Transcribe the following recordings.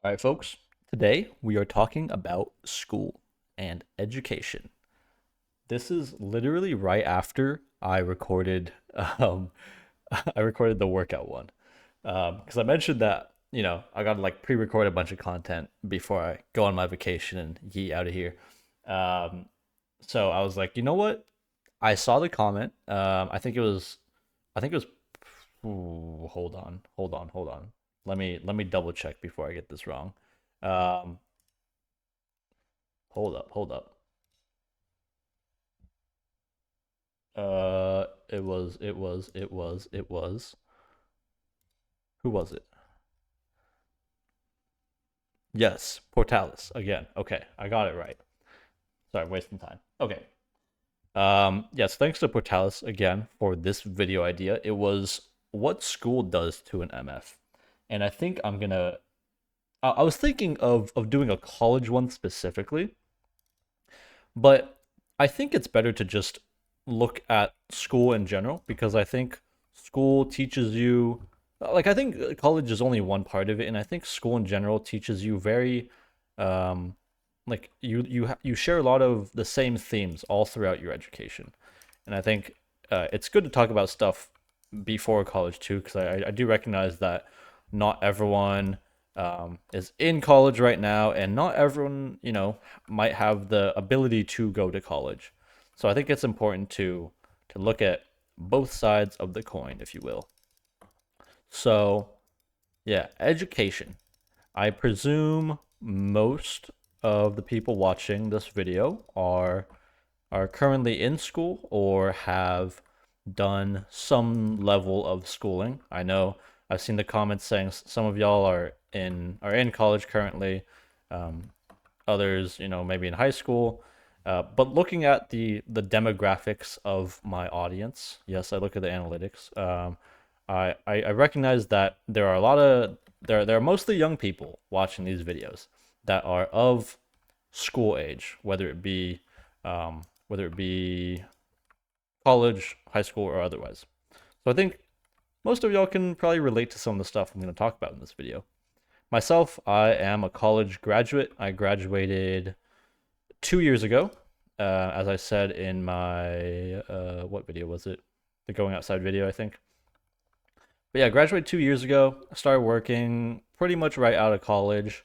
All right, folks. Today we are talking about school and education. This is literally right after I recorded um I recorded the workout one. Because I mentioned that, I got to like pre-record a bunch of content before I go on my vacation and yeet out of here. Um, so I was like, you know what? I saw the comment. I think it was ooh, hold on. Let me double check before I get this wrong. Um, hold up. It was. Who was it? Yes, Portalis again. Okay, I got it right. Sorry, I'm wasting time. Okay. Yes, thanks to Portalis again for this video idea. It was what school does to an MF, and I think I'm gonna. I was thinking of doing a college one specifically, but I think it's better to just look at school in general because I think school teaches you I think college is only one part of it, and I think school in general teaches you very um like you share a lot of the same themes all throughout your education. And I think it's good to talk about stuff before college too, because I do recognize that not everyone is in college right now, and not everyone, might have the ability to go to college. So I think it's important to look at both sides of the coin, if you will. So yeah, education. I presume most of the people watching this video are currently in school or have done some level of schooling. I know I've seen the comments saying some of y'all are in college currently, um, others, maybe in high school. But looking at the demographics of my audience, yes, I look at the analytics. I recognize that there are a lot of there are mostly young people watching these videos that are of school age, whether it be college, high school, or otherwise. So I think most of y'all can probably relate to some of the stuff I'm going to talk about in this video. Myself, I am a college graduate. I graduated 2 years ago. As I said in my what video was it? The going outside video, I think. But yeah, I graduated 2 years ago. I started working pretty much right out of college,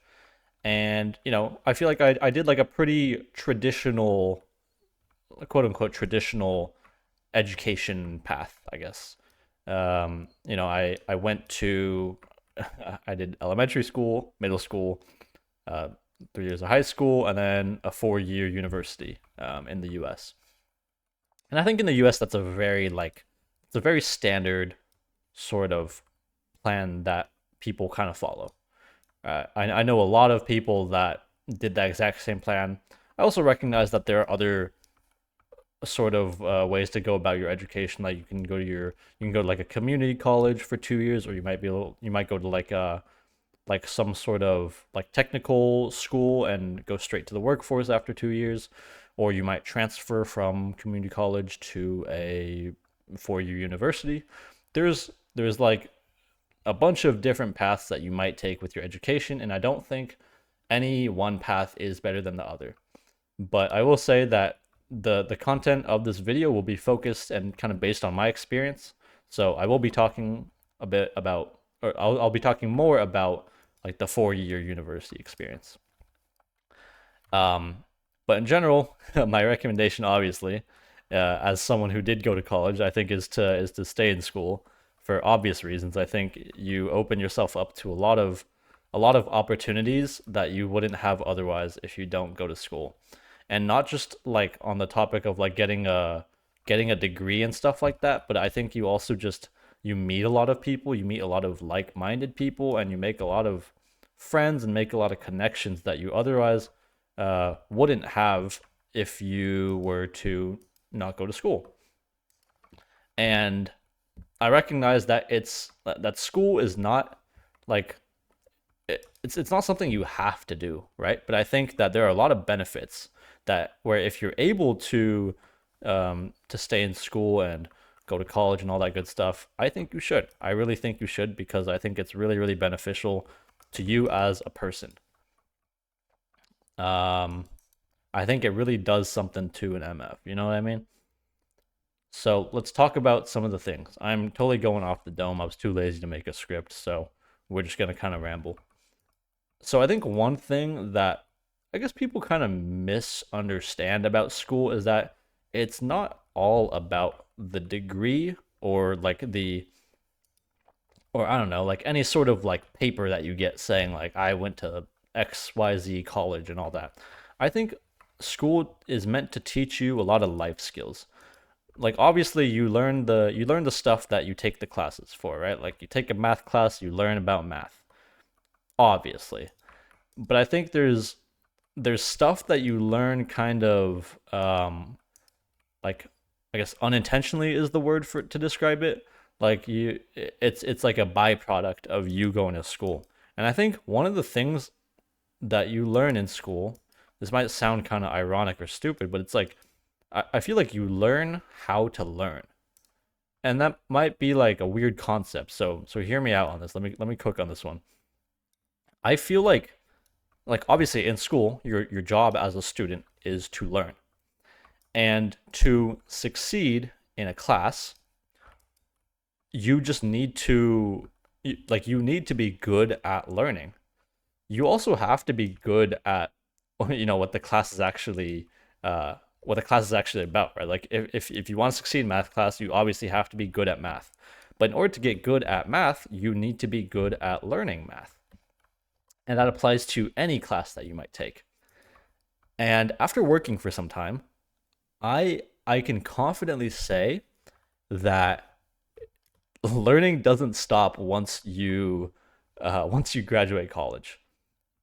and I feel like I did like a pretty traditional, quote unquote, traditional education path, I guess. I went to I did elementary school, middle school, uh, 3 years of high school, and then a 4 year university in the U.S. And I think in the U.S. that's it's a very standard sort of plan that people kind of follow. I know a lot of people that did that exact same plan. I also recognize that there are other sort of ways to go about your education. Like you can go to like a community college for 2 years, or you might go to like some sort of like technical school and go straight to the workforce after 2 years, or you might transfer from community college to a 4 year university. There's like a bunch of different paths that you might take with your education, and I don't think any one path is better than the other. But I will say that the content of this video will be focused and kind of based on my experience. So I will be talking a bit about, or I'll be talking more about like the 4 year university experience. Um, but in general, my recommendation, obviously, as someone who did go to college, I think is to stay in school for obvious reasons. I think you open yourself up to a lot of opportunities that you wouldn't have otherwise if you don't go to school. And not just like on the topic of like getting a degree and stuff like that, but I think you also just you meet a lot of people, you meet a lot of like-minded people, and you make a lot of friends and make a lot of connections that you otherwise wouldn't have if you were to not go to school. And I recognize that that school is not like it's not something you have to do, right? But I think that there are a lot of benefits that where if you're able to stay in school and go to college and all that good stuff, I think you should. I really think you should because I think it's really beneficial to you as a person. Um, I think it really does something to an MF. You know what I mean? So let's talk about some of the things. I'm totally going off the dome. I was too lazy to make a script, so we're just gonna kind of ramble. So I think one thing that I guess people kind of misunderstand about school is that it's not all about the degree or like the or I don't know, like any sort of like paper that you get saying like I went to XYZ college and all that. I think school is meant to teach you a lot of life skills. Like obviously you learn the stuff that you take the classes for, right? Like you take a math class, you learn about math. Obviously. But I think there's stuff that you learn kind of like I guess unintentionally is the word for to describe it. Like it's like a byproduct of you going to school. And I think one of the things that you learn in school, this might sound kind of ironic or stupid, but it's like I feel like you learn how to learn. And that might be like a weird concept. So hear me out on this. Let me cook on this one. I feel like obviously in school, your job as a student is to learn. And to succeed in a class, you just need to like you need to be good at learning. You also have to be good at what the class is actually what the class is actually about, right? Like if you want to succeed in math class, you obviously have to be good at math. But in order to get good at math, you need to be good at learning math. And that applies to any class that you might take. And after working for some time, I can confidently say that learning doesn't stop once you graduate college.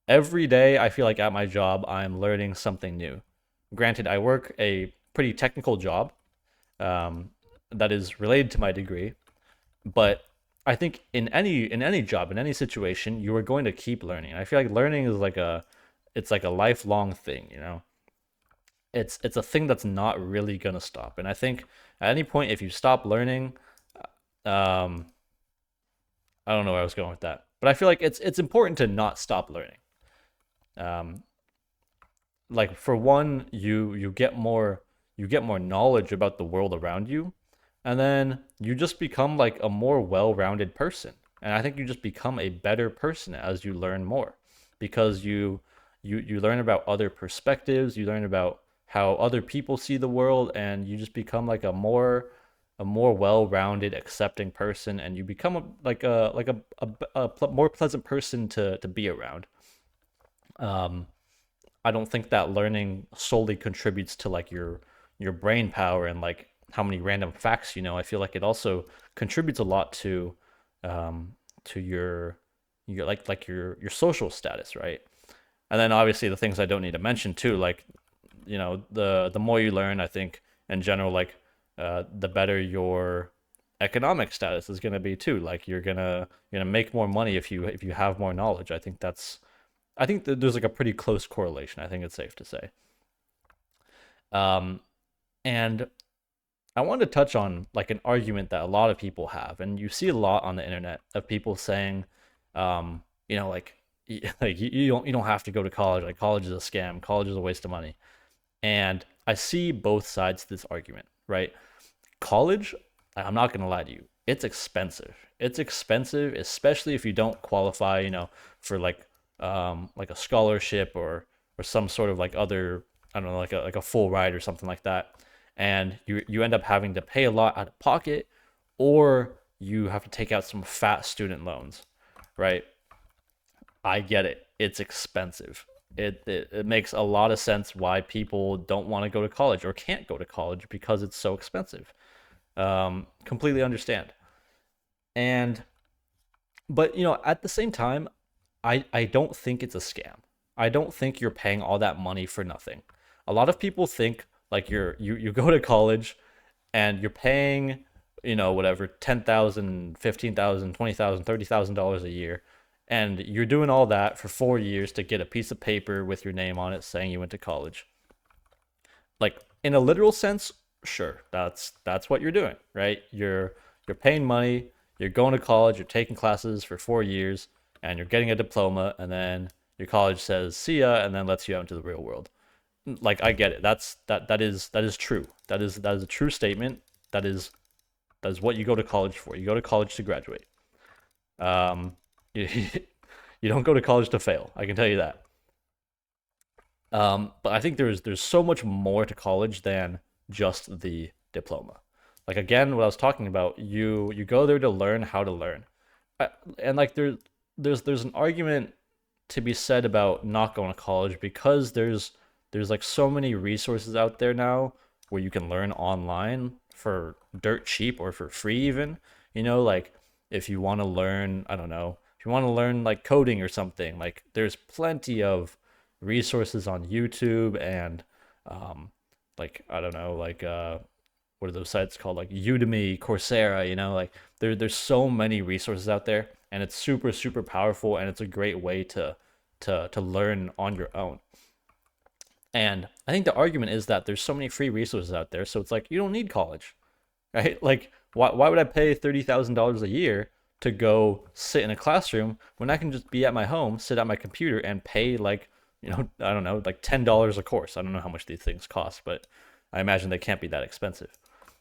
Every day I feel like at my job I'm learning something new. Granted, I work a pretty technical job um, that is related to my degree, but I think in any job in any situation you are going to keep learning. I feel like learning is like a it's like a lifelong thing. It's a thing that's not really gonna stop. And I think at any point if you stop learning, um, I don't know where I was going with that, but I feel like it's important to not stop learning. Um, like for one, you get more knowledge about the world around you, and then you just become like a more well-rounded person. And I think you just become a better person as you learn more because you learn about other perspectives, you learn about how other people see the world, and you just become like a more well-rounded, accepting person, and you become more pleasant person to be around. Um, I don't think that learning solely contributes to like your brain power and like how many random facts you know. I feel like it also contributes a lot to your your social status, right? And then obviously the things I don't need to mention too, like the more you learn, I think in general, like the better your economic status is gonna be too. Like you're gonna make more money if you have more knowledge. I think that there's like a pretty close correlation. I think it's safe to say. Um, and I wanted to touch on like an argument that a lot of people have, and you see a lot on the internet of people saying, like like you don't have to go to college. Like college is a scam. College is a waste of money. And I see both sides to this argument, right? College, I'm not gonna lie to you, it's expensive. It's expensive, especially if you don't qualify, for like a scholarship or some sort of like other I don't know like a full ride or something like that, and you end up having to pay a lot out of pocket, or you have to take out some fat student loans, right? I get it. It's expensive. It makes a lot of sense why people don't want to go to college or can't go to college because it's so expensive. Completely understand. And but at the same time, I don't think it's a scam. I don't think you're paying all that money for nothing. A lot of people think like you go to college and you're paying, whatever, 10,000, 15,000, 20,000, $30,000 a year, and you're doing all that for 4 years to get a piece of paper with your name on it saying you went to college. Like in a literal sense, sure, that's what you're doing, right? You're paying money, you're going to college, you're taking classes for 4 years, and you're getting a diploma, and then your college says see ya, and then lets you out into the real world. Like I get it. That is true. That is a true statement. That is what you go to college for. You go to college to graduate. Um, you, you don't go to college to fail. I can tell you that. But I think there's so much more to college than just the diploma. Like again, what I was talking about, you go there to learn how to learn, and like there's an argument to be said about not going to college because there's like so many resources out there now where you can learn online for dirt cheap or for free even. Like if you want to learn, I don't know, if you want to learn like coding or something, like there's plenty of resources on YouTube and um like I don't know, like what are those sites called, like Udemy, Coursera, like there's so many resources out there, and it's super super powerful, and it's a great way to learn on your own. And I think the argument is that there's so many free resources out there, so it's like you don't need college, right? Like why would I pay $30,000 a year to go sit in a classroom when I can just be at my home, sit at my computer, and pay like, I don't know, like $10 a course. I don't know how much these things cost, but I imagine they can't be that expensive.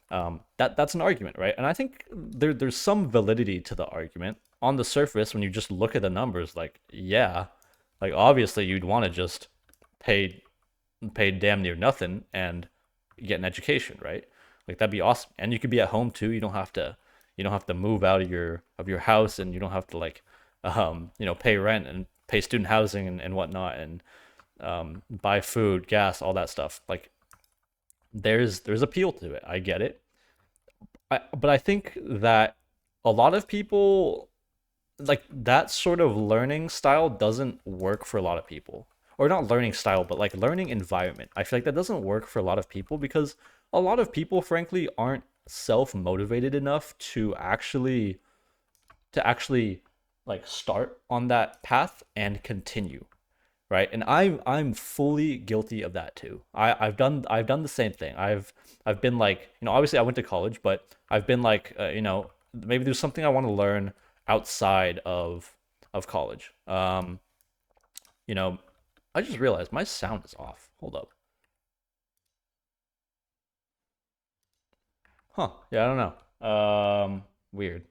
That's an argument, right? And I think there's some validity to the argument. On the surface, when you just look at the numbers, like yeah, like obviously you'd want to just pay pay damn near nothing and get an education, right? Like that'd be awesome. And you could be at home too. You don't have to move out of your house, and you don't have to like pay rent and pay student housing and whatnot, and buy food, gas, all that stuff. Like there's appeal to it. I get it. But I think that a lot of people, like that sort of learning style doesn't work for a lot of people. Or not learning style, but like learning environment. I feel like that doesn't work for a lot of people because a lot of people frankly aren't self-motivated enough to actually like start on that path and continue, right? And I'm fully guilty of that too. I've done the same thing. I've been like, obviously I went to college, but I've been like, maybe there's something I want to learn outside of college. You know, I just realized my sound is off. Hold up. Huh. Yeah, I don't know. Weird.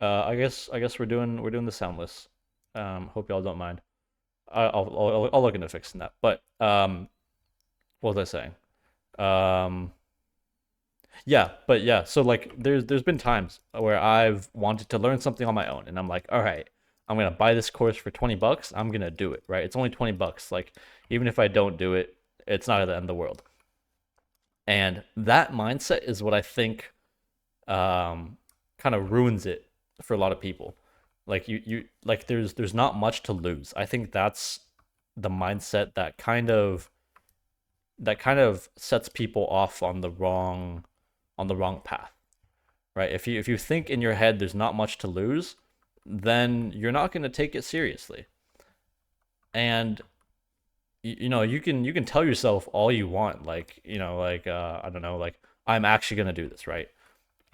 I guess we're doing the soundless. Hope y'all don't mind. I'll look into fixing that. But what was I saying? Um, yeah, but yeah. So like, there's been times where I've wanted to learn something on my own, and I'm like, all right, I'm gonna buy this course for 20 bucks. I'm gonna do it. Right? It's only 20 bucks. Like, even if I don't do it, it's not at the end of the world. And that mindset is what I think kind of ruins it for a lot of people. Like you like there's not much to lose. I think that's the mindset that kind of sets people off on the wrong path, right? If you think in your head there's not much to lose, then you're not going to take it seriously. And you can tell yourself all you want, like, like I don't know, like I'm actually going to do this, right?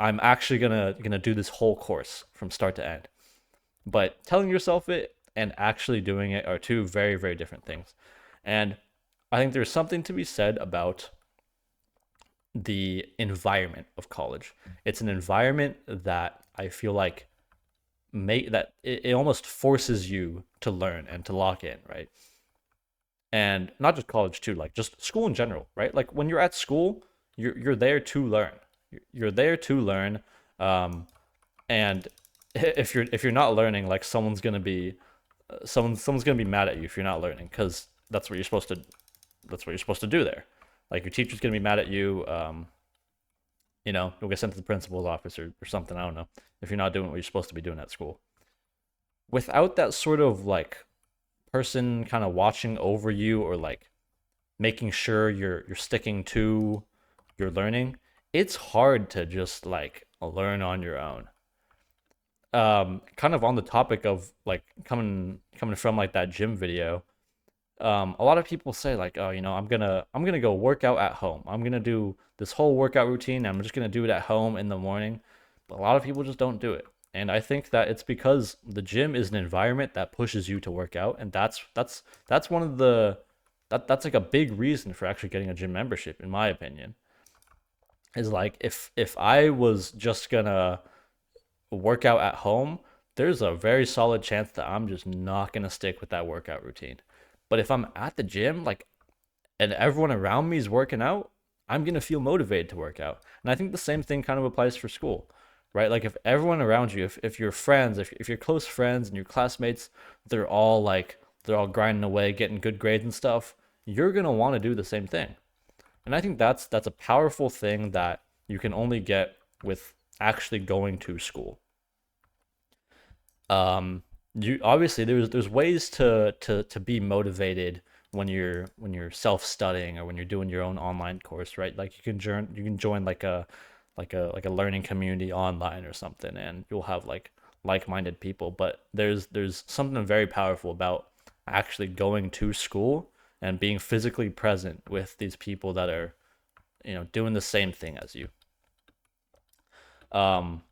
I'm actually gonna do this whole course from start to end. But telling yourself it and actually doing it are two very, very different things. And I think there's something to be said about the environment of college. It's an environment that I feel like make that it almost forces you to learn and to lock in, right? And not just college too, like just school in general, right? Like when you're at school, you're there to learn. You're there to learn. And if you're not learning, like someone's gonna be mad at you if you're not learning, because that's what you're supposed to do there. Like your teacher's gonna be mad at you. You'll get sent to the principal's office or something. I don't know, if you're not doing what you're supposed to be doing at school. Without that sort of like person kind of watching over you, or like making sure you're sticking to your learning, it's hard to just like learn on your own. Kind of on the topic of like coming from like that gym video, a lot of people say like, oh, I'm gonna go work out at home. I'm gonna do this whole workout routine. I'm just gonna do it at home in the morning. But a lot of people just don't do it. And I think that it's because the gym is an environment that pushes you to work out, and that's one of the that's like a big reason for actually getting a gym membership, in my opinion. Is like if I was just gonna work out at home, there's a very solid chance that I'm just not gonna stick with that workout routine. But if I'm at the gym, like, and everyone around me is working out, I'm gonna feel motivated to work out. And I think the same thing kind of applies for school, right? Like if everyone around you, if your friends, if your close friends and your classmates, they're all grinding away, getting good grades and stuff, you're gonna want to do the same thing. And I think that's a powerful thing that you can only get with actually going to school. You obviously there's ways to be motivated when you're self-studying or when you're doing your own online course, right? Like you can join like a learning community online or something, and you'll have like-minded people. But there's something very powerful about actually going to school and being physically present with these people that are, doing the same thing as you. Um,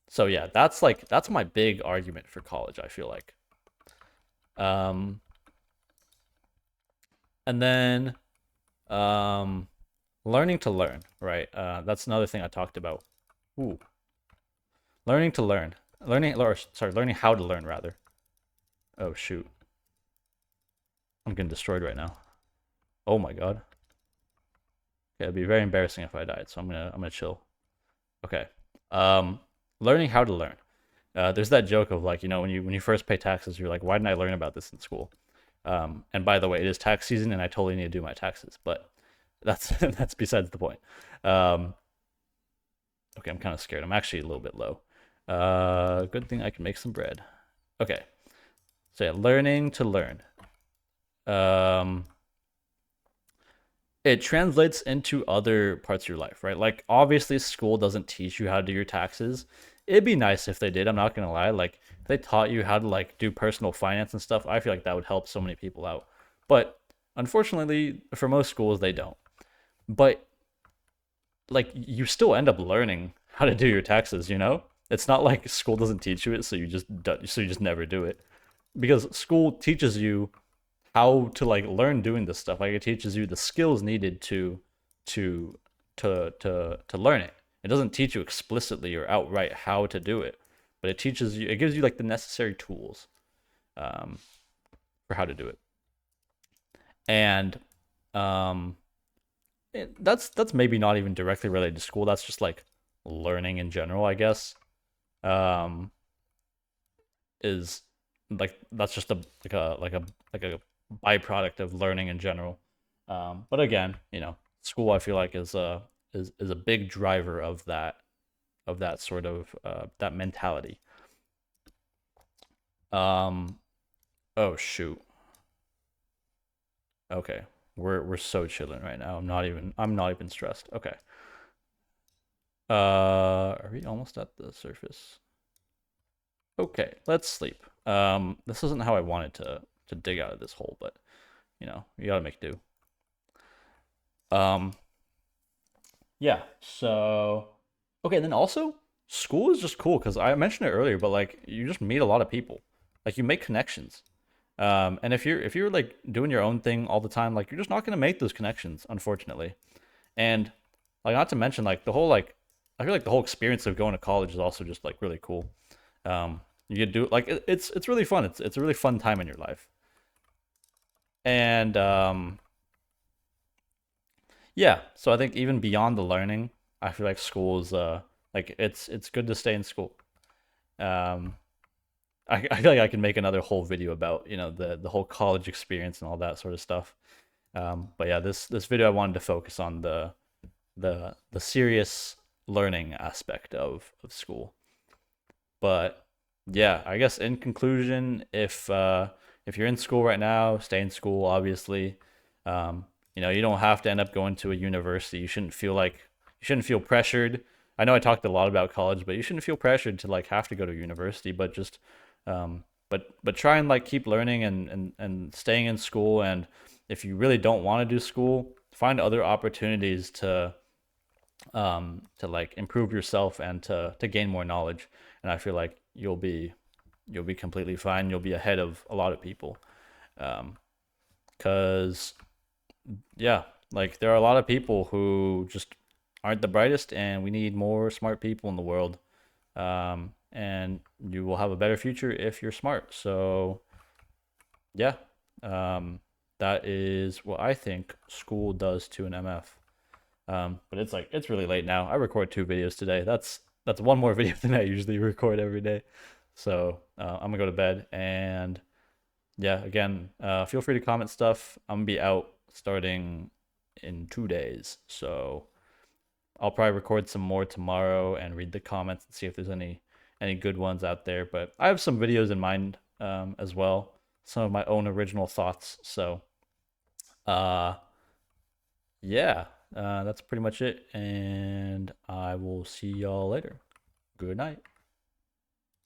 so yeah, that's my big argument for college, I feel like. Um, and then um, learning to learn, right? That's another thing I talked about. Ooh, learning to learn, learning how to learn rather. Oh shoot, I'm getting destroyed right now. Oh my god. Okay, it'd be very embarrassing if I died, so I'm gonna chill. Okay. Um, learning how to learn. There's that joke of like, when you first pay taxes, you're like, why didn't I learn about this in school? And by the way, it is tax season, and I totally need to do my taxes, but that's that's besides the point. Um, okay, I'm kind of scared. I'm actually a little bit low. Good thing I can make some bread. Okay, so yeah, learning to learn. Um, it translates into other parts of your life, right? Like obviously school doesn't teach you how to do your taxes. It'd be nice if they did, I'm not gonna lie. Like if they taught you how to like do personal finance and stuff, I feel like that would help so many people out. But unfortunately, for most schools they don't. But like you still end up learning how to do your taxes, you know? It's not like school doesn't teach you it, so you just never do it. Because school teaches you how to like learn doing this stuff. Like it teaches you the skills needed to to learn it. It doesn't teach you explicitly or outright how to do it, but it gives you like the necessary tools um, for how to do it. And um, that's maybe not even directly related to school. That's just like learning in general, I guess. Um, is like that's just a byproduct of learning in general. But again, school I feel like is a big driver of that sort of that mentality. Um, oh shoot. Okay, we're so chilling right now. I'm not even stressed. Okay. Are we almost at the surface? Okay, let's sleep. This isn't how I wanted to dig out of this hole, but you gotta make do. Um, yeah. So, okay, then also school is just cool because I mentioned it earlier, but like you just meet a lot of people, like you make connections. And if you're like doing your own thing all the time, like you're just not gonna make those connections, unfortunately. And like not to mention like the whole like I feel like the whole experience of going to college is also just like really cool. You get do like it's really fun. It's a really fun time in your life. And yeah, so I think even beyond the learning, I feel like school is like it's good to stay in school. Um, I feel like I can make another whole video about the whole college experience and all that sort of stuff. But yeah, this video I wanted to focus on the serious learning aspect of school. But yeah, I guess in conclusion, if you're in school right now, stay in school. Obviously, you don't have to end up going to a university. You shouldn't feel pressured. I know I talked a lot about college, but you shouldn't feel pressured to like have to go to university. But just but try and like keep learning and staying in school. And if you really don't want to do school, find other opportunities to like improve yourself and to gain more knowledge. and I feel like you'll be completely fine. You'll be ahead of a lot of people. Because yeah, like there are a lot of people who just aren't the brightest, and we need more smart people in the world. And you will have a better future if you're smart. So yeah, um, that is what I think school does to an MF. But it's really late now. I record 2 videos today. That's one more video than I usually record every day. So I'm gonna go to bed. And yeah, again, feel free to comment stuff. I'm gonna be out starting in 2 days, so I'll probably record some more tomorrow and read the comments and see if there's any good ones out there. But I have some videos in mind as well, some of my own original thoughts. So uh, yeah, that's pretty much it, and I will see y'all later. Good night.